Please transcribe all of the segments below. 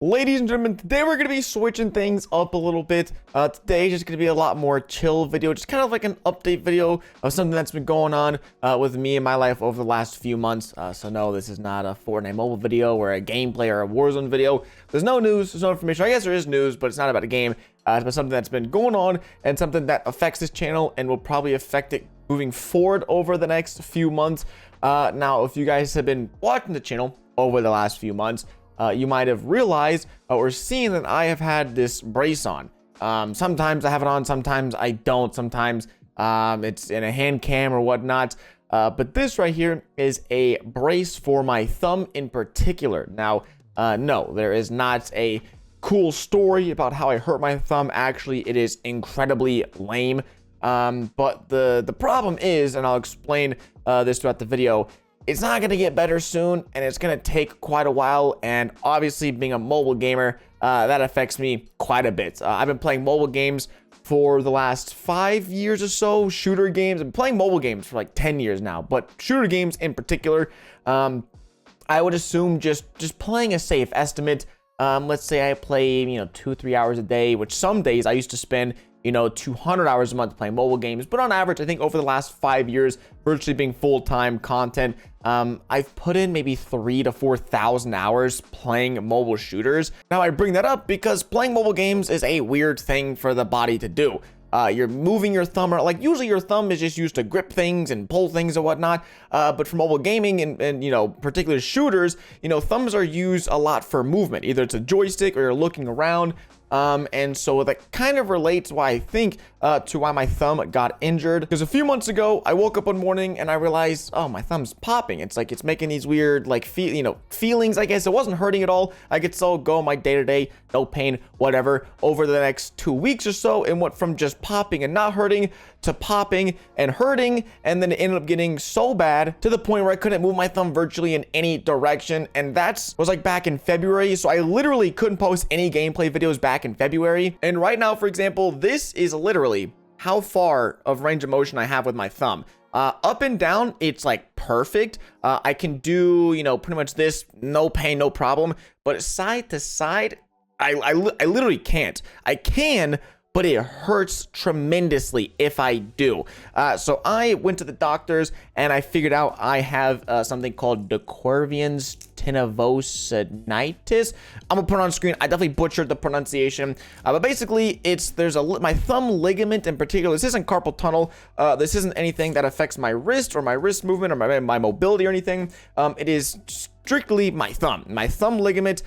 Ladies and gentlemen, today we're going to be switching things up a little bit. Today just going to be a lot more chill video, just kind of like an update video of something that's been going on with me in my life over the last few months. So no, this is not a Fortnite mobile video or a gameplay or a Warzone video. There's no news, there's no information. I guess there is news, but it's not about a game. It's about something that's been going on and something that affects this channel and will probably affect it moving forward over the next few months. Now, if you guys have been watching the channel over the last few months, you might have realized or seen that I have had this brace on. Sometimes I have it on, sometimes I don't. Sometimes it's in a hand cam or whatnot. But this right here is a brace for my thumb in particular. Now, no, there is not a cool story about how I hurt my thumb. Actually, it is incredibly lame. But the problem is, and I'll explain this throughout the video, it's not going to get better soon, and it's going to take quite a while, and obviously being a mobile gamer, that affects me quite a bit. I've been playing mobile games for the last 5 years or so, shooter games. I've been playing mobile games for like 10 years now, but shooter games in particular, I would assume just playing a safe estimate. Let's say I play, 2-3 hours a day, which some days I used to spend 200 hours a month playing mobile games. But on average, I think over the last 5 years, virtually being full-time content, I've put in maybe 3,000 to 4,000 hours playing mobile shooters. Now, I bring that up because playing mobile games is a weird thing for the body to do. You're moving your thumb, or like usually your thumb is just used to grip things and pull things and whatnot. But for mobile gaming and particular shooters, thumbs are used a lot for movement. Either it's a joystick or you're looking around. And so that kind of relates why I think to why my thumb got injured. Because a few months ago, I woke up one morning and I realized, oh, my thumb's popping. It's like it's making these weird feelings. I guess it wasn't hurting at all. I could still go my day-to-day, no pain, whatever. Over the next 2 weeks or so, it went from just popping and not hurting to popping and hurting, and then it ended up getting so bad to the point where I couldn't move my thumb virtually in any direction. And that was like back in February, so I literally couldn't post any gameplay videos back in February. And right now, for example, this is literally how far of range of motion I have with my thumb. Up and down, it's like perfect. I can do pretty much this, no pain, no problem. But side to side, I literally can't. I can, but it hurts tremendously if I do. So I went to the doctors and I figured out I have something called Quervain's tendinopathitis. I'm gonna put it on screen. I definitely butchered the pronunciation, but basically there's my thumb ligament in particular. This isn't carpal tunnel. This isn't anything that affects my wrist or my wrist movement or my mobility or anything. It is strictly my thumb ligament.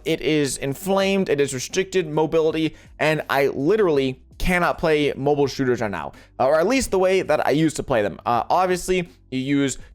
It is inflamed, it is restricted mobility, and I literally cannot play mobile shooters right now, or at least the way that I used to play them. Obviously,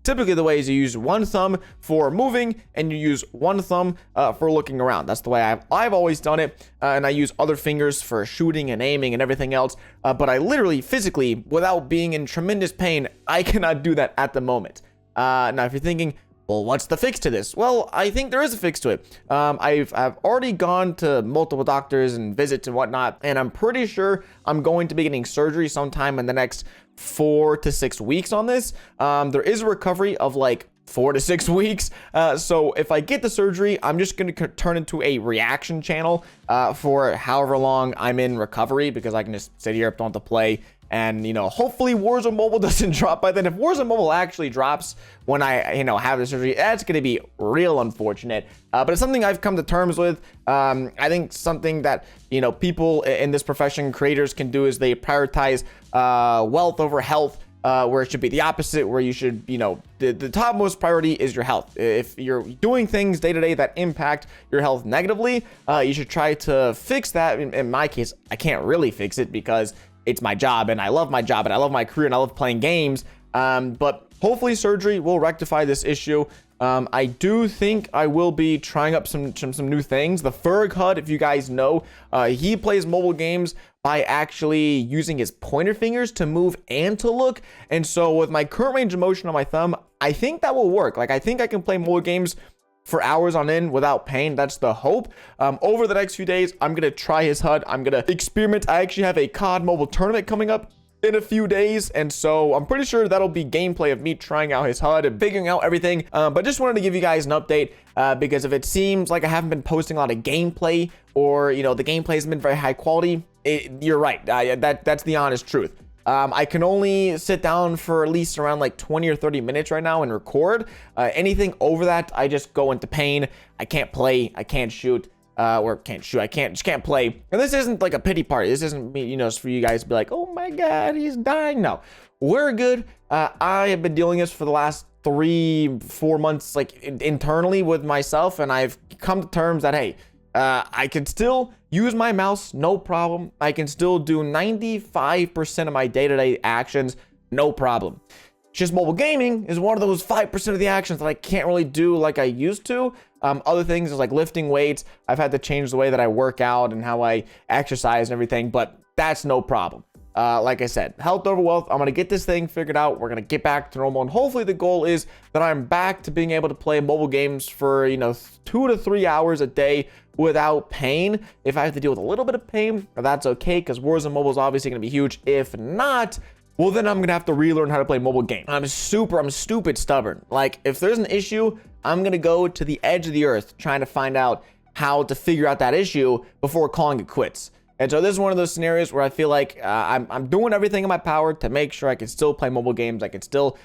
typically the way is you use one thumb for moving and you use one thumb for looking around. That's the way I've always done it, and I use other fingers for shooting and aiming and everything else. But I literally, physically, without being in tremendous pain, I cannot do that at the moment. Now, if you're thinking, well, what's the fix to this? Well, I think there is a fix to it. I've already gone to multiple doctors and visits and whatnot, and I'm pretty sure I'm going to be getting surgery sometime in the next 4 to 6 weeks on this. There is a recovery of like 4 to 6 weeks. So if I get the surgery, I'm just going to turn into a reaction channel for however long I'm in recovery, because I can just sit here, don't have to play. And, hopefully Warzone Mobile doesn't drop by then. If Warzone Mobile actually drops when I, have the surgery, that's going to be real unfortunate. But it's something I've come to terms with. I think something that, people in this profession, creators, can do is they prioritize wealth over health. Where it should be the opposite, where you should, the topmost priority is your health. If you're doing things day to day that impact your health negatively, you should try to fix that. In my case, I can't really fix it because it's my job, and I love my job, and I love my career, and I love playing games. But hopefully surgery will rectify this issue. I do think I will be trying up some new things. The Ferg HUD, if you guys know, he plays mobile games by actually using his pointer fingers to move and to look. And so with my current range of motion on my thumb, I think that will work. Like, I think I can play mobile games for hours on end without pain. That's the hope. Over the next few days, I'm gonna try his HUD. I'm gonna experiment. I actually have a COD mobile tournament coming up in a few days, and so I'm pretty sure that'll be gameplay of me trying out his HUD and figuring out everything. But just wanted to give you guys an update because if it seems like I haven't been posting a lot of gameplay, or the gameplay hasn't been very high quality, you're right. That's the honest truth. I can only sit down for at least around like 20 or 30 minutes right now and record. Anything over that, I just go into pain. I can't play. I can't shoot. Or can't shoot. I just can't play. And this isn't like a pity party. This isn't me, for you guys to be like, oh my God, he's dying. No, we're good. I have been dealing this for the last 3-4 months, like internally with myself. And I've come to terms that, hey, I can still use my mouse, no problem. I can still do 95% of my day-to-day actions, no problem. It's just mobile gaming is one of those 5% of the actions that I can't really do like I used to. Other things is like lifting weights. I've had to change the way that I work out and how I exercise and everything, but that's no problem. Like I said, health over wealth. I'm going to get this thing figured out. We're going to get back to normal. And hopefully the goal is that I'm back to being able to play mobile games for, 2 to 3 hours a day without pain. If I have to deal with a little bit of pain, that's okay, because Warzone Mobile is obviously going to be huge. If not, well, then I'm going to have to relearn how to play mobile games. I'm stupid stubborn. Like, if there's an issue, I'm going to go to the edge of the earth trying to find out how to figure out that issue before calling it quits. And so this is one of those scenarios where I feel like I'm doing everything in my power to make sure I can still play mobile games. I can still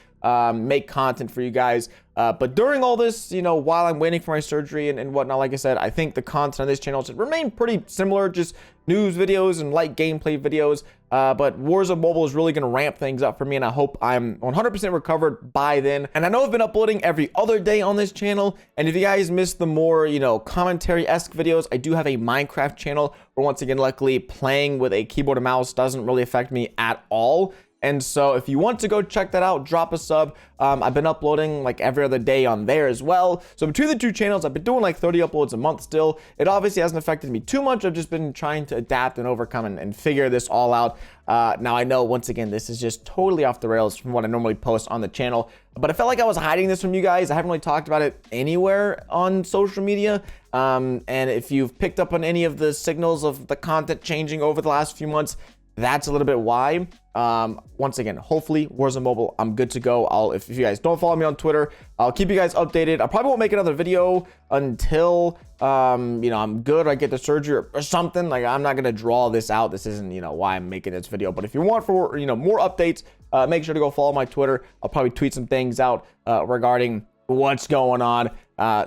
make content for you guys. But during all this, while I'm waiting for my surgery and whatnot, like I said, I think the content on this channel should remain pretty similar, just news videos and light gameplay videos. But Warzone Mobile is really going to ramp things up for me, and I hope I'm 100% recovered by then. And I know I've been uploading every other day on this channel, and if you guys missed the more, commentary-esque videos, I do have a Minecraft channel where, once again, luckily, playing with a keyboard and mouse doesn't really affect me at all. And so if you want to go check that out, drop a sub. I've been uploading like every other day on there as well. So between the two channels, I've been doing like 30 uploads a month still. It obviously hasn't affected me too much. I've just been trying to adapt and overcome and figure this all out. Now I know, once again, this is just totally off the rails from what I normally post on the channel, but I felt like I was hiding this from you guys. I haven't really talked about it anywhere on social media. And if you've picked up on any of the signals of the content changing over the last few months, that's a little bit why. Once again, hopefully Warzone Mobile, I'm good to go. If you guys don't follow me on Twitter, I'll keep you guys updated. I probably won't make another video until I'm good, or I get the surgery or something. Like, I'm not gonna draw this out. This isn't why I'm making this video. But if you want for more updates, make sure to go follow my Twitter. I'll probably tweet some things out regarding what's going on.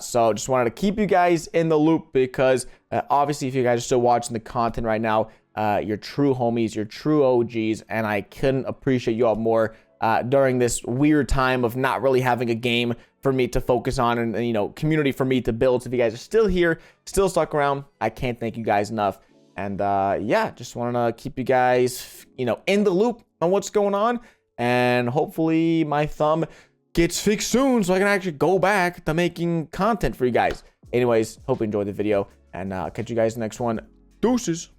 So just wanted to keep you guys in the loop, because obviously if you guys are still watching the content right now, you're true homies, you're true OGs, and I couldn't appreciate you all more during this weird time of not really having a game for me to focus on and community for me to build. So if you guys are still here, still stuck around, I can't thank you guys enough. And yeah, just want to keep you guys in the loop on what's going on, and hopefully my thumb gets fixed soon so I can actually go back to making content for you guys. Anyways, hope you enjoyed the video, and I'll catch you guys in the next one. Deuces.